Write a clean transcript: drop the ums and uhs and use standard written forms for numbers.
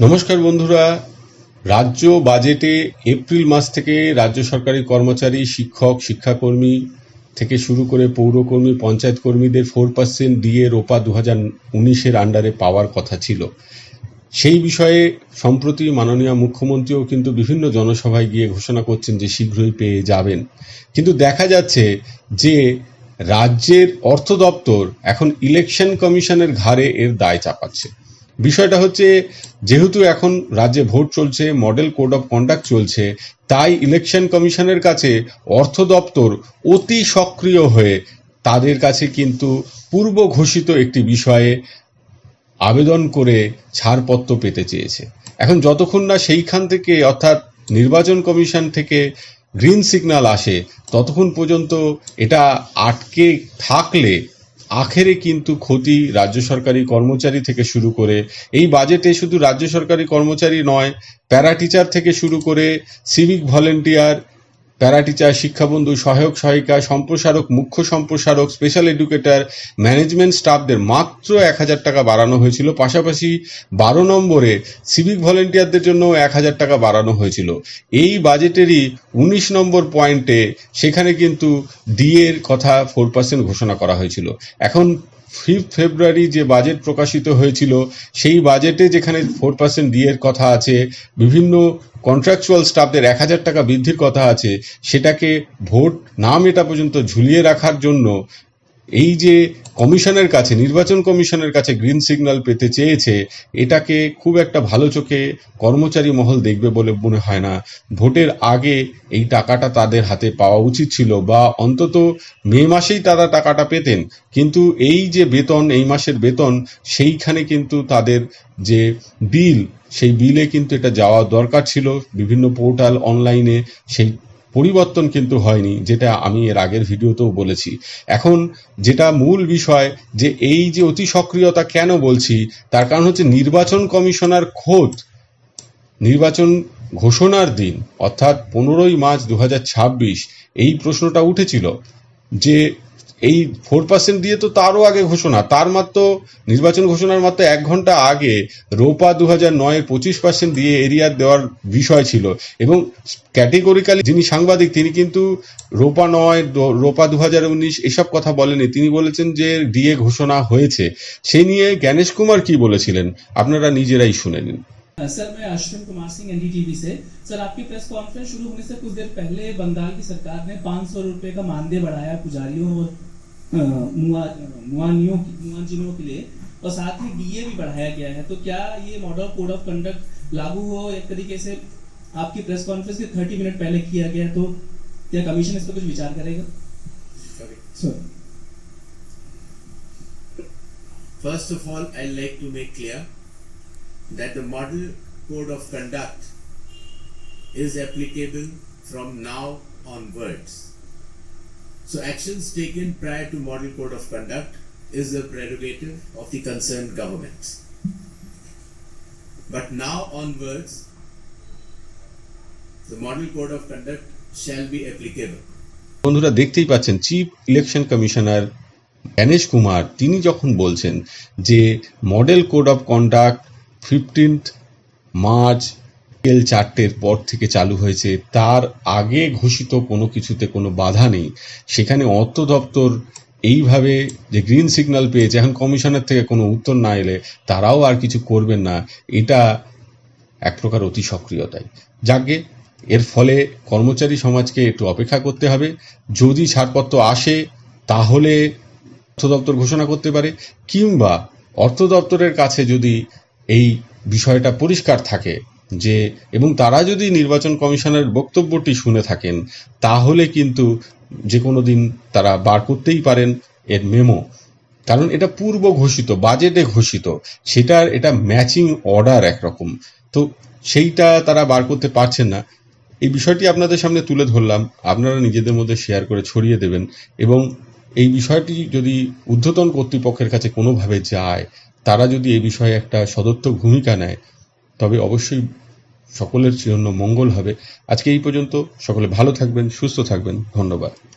নমস্কার বন্ধুরা। রাজ্য বাজেটে এপ্রিল মাস থেকে রাজ্য সরকারি কর্মচারী, শিক্ষক, শিক্ষাকর্মী থেকে শুরু করে পৌরকর্মী, পঞ্চায়েত কর্মীদের 4% ডিএ রোপা 2019-এর আন্ডারে পাওয়ার কথা ছিল। সেই বিষয়ে সম্প্রতি মাননীয় মুখ্যমন্ত্রীও কিন্তু বিভিন্ন জনসভায় গিয়ে ঘোষণা করছেন যে শীঘ্রই পেয়ে যাবেন। কিন্তু দেখা যাচ্ছে যে রাজ্যের অর্থ দপ্তর এখন ইলেকশন কমিশনের ঘাড়ে এর দায় চাপাচ্ছে। বিষয়টা হচ্ছে, যেহেতু এখন রাজ্যে ভোট চলছে, মডেল কোড অফ কন্ডাক্ট চলছে, তাই ইলেকশন কমিশনের কাছে অর্থ দপ্তর অতি সক্রিয় হয়ে তাদের কাছে কিন্তু পূর্ব ঘোষিত একটি বিষয়ে আবেদন করে ছাড়পত্র পেতে চেয়েছে। এখন যতক্ষণ না সেইখান থেকে, অর্থাৎ নির্বাচন কমিশন থেকে গ্রিন সিগন্যাল আসে, ততক্ষণ পর্যন্ত এটা আটকে থাকলে আখেরে কিন্তু ক্ষতি রাজ্য সরকারি কর্মচারী থেকে শুরু করে, এই বাজেটে শুধু রাজ্য সরকারি কর্মচারী নয়, প্যারা টিচার থেকে শুরু করে সিভিক ভলেন্টিয়ার, প্যারা টিচার, শিক্ষাবন্ধু, সহায়ক সহায়িকা, সম্প্রসারক, মুখ্য সম্প্রসারক, স্পেশাল এডুকেটর, ম্যানেজমেন্ট স্টাফদের মাত্র 1000 টাকা বাড়ানো হয়েছিল। পাশাপাশি 12 নম্বরে সিভিক ভলেন্টিয়ারদের জন্য 1000 টাকা বাড়ানো হয়েছিল। এই বাজেটেরই 19 নম্বর পয়েন্টে সেখানে কিন্তু ডিএর কথা 4% ঘোষণা করা হয়েছিল। এখন 5 ফেব্রুয়ারি যে বাজেট প্রকাশিত হয়েছিল, সেই বাজেটে যেখানে 4% ডিএর কথা আছে, বিভিন্ন কন্ট্রাকচুয়াল স্টাফদের 1000 টাকা বৃদ্ধির কথা আছে, সেটাকে ভোট না মেটা পর্যন্ত ঝুলিয়ে রাখার জন্য এই যে কমিশনের কাছে, নির্বাচন কমিশনের কাছে গ্রিন সিগন্যাল পেতে চেয়েছে, এটাকে খুব একটা ভালো চোখে কর্মচারী মহল দেখবে বলে মনে হয় না। ভোটের আগে এই টাকাটা তাদের হাতে পাওয়া উচিত ছিল, বা অন্তত মে মাসেই তারা টাকাটা পেতেন। কিন্তু এই যে বেতন, এই মাসের বেতন, সেইখানে কিন্তু তাদের যে বিল, সেই বিলে কিন্তু এটা যাওয়া দরকার ছিল বিভিন্ন পোর্টাল, অনলাইনে। সেই পরিবর্তন কিন্তু হয়নি, যেটা আমি এর আগের ভিডিওতেও বলেছি। এখন যেটা মূল বিষয়, যে এই যে অতি সক্রিয়তা কেন বলছি, তার কারণ হচ্ছে নির্বাচন কমিশনার খোদ নির্বাচন ঘোষণার দিন, অর্থাৎ 15ই মার্চ 2026 এই প্রশ্নটা উঠেছিল যে এই 4% দিয়ে তো তারও আগে ঘোষণা, তার মাত্র নির্বাচন ঘোষণার মাত্র 1 ঘন্টা আগে রোপা 2009-এর 25% দিয়ে এরিয়ার দেওয়ার বিষয় ছিল। এবং ক্যাটেগরিক্যালি যিনি সাংবাদিক, তিনি কিন্তু রোপা 9, রোপা 2019 এসব কথা বলেনি। তিনি বলেছেন যে ডিএ ঘোষণা হয়েছে। সে নিয়ে জ্ঞানেশ কুমার কি বলেছিলেন আপনারা নিজেরাই শুনে নিন। सर, मैं अश्विन कुमार सिंह एनडीटीवी से। सर, आपकी प्रेस कॉन्फ्रेंस शुरू होने से कुछ देर पहले बंगाल की सरकार ने 500 रुपए का मानदेय बढ़ाया पुजारियों और मुआजिनों के लिए, और साथ ही डीए भी बढ़ाया गया है। तो क्या ये मॉडल कोड ऑफ कंडक्ट लागू हो एक तरीके से आपकी प्रेस कॉन्फ्रेंस के 30 मिनट पहले किया गया, तो क्या कमीशन इस पर कुछ विचार करेगा? Sir, First of all, I'd like to make clear that the model code of conduct is applicable from now onwards. So actions taken prior to model code of conduct is the prerogative of the concerned governments. But now onwards, the model code of conduct shall be applicable. বন্ধুরা, দেখতেই পাচ্ছেন chief election commissioner Gyanesh Kumar তিনি যখন বলছেন যে model code of conduct 15 March বিকেল 4টের পর থেকে চালু হয়েছে, তার আগে ঘোষিত কোনো কিছুতে কোনো বাধা নেই। সেখানে অর্থ দপ্তর এইভাবে যে গ্রিন সিগন্যাল পেয়েছে, এখন কমিশনের থেকে কোনো উত্তর না এলে তারাও আর কিছু করবেন না, এটা এক প্রকার অতি সক্রিয়তাই। যাকে এর ফলে কর্মচারী সমাজকে একটু অপেক্ষা করতে হবে। যদি ছাড়পত্র আসে তাহলে অর্থ দপ্তর ঘোষণা করতে পারে, কিংবা অর্থ দপ্তরের কাছে যদি এই বিষয়টা পরিষ্কার থাকে যে, এবং তারা যদি নির্বাচন কমিশনের বক্তব্যটি শুনে থাকেন, তাহলে কিন্তু যে কোনো দিন তারা বার করতেই পারেন এর মেমো। কারণ এটা পূর্ব ঘোষিত, বাজেটে ঘোষিত, সেটার এটা ম্যাচিং অর্ডার একরকম, তো সেইটা তারা বার করতে পারছেন না। এই বিষয়টি আপনাদের সামনে তুলে ধরলাম, আপনারা নিজেদের মধ্যে শেয়ার করে ছড়িয়ে দেবেন। এবং এই বিষয়টি যদি ঊর্ধ্বতন কর্তৃপক্ষের কাছে কোনোভাবে যায়, তারা যদি এই বিষয়ে একটা সদর্থক ভূমিকা নেয়, তবে অবশ্যই সকলের জন্য মঙ্গল হবে। আজকে এই পর্যন্ত। সকলে ভালো থাকবেন, সুস্থ থাকবেন। ধন্যবাদ।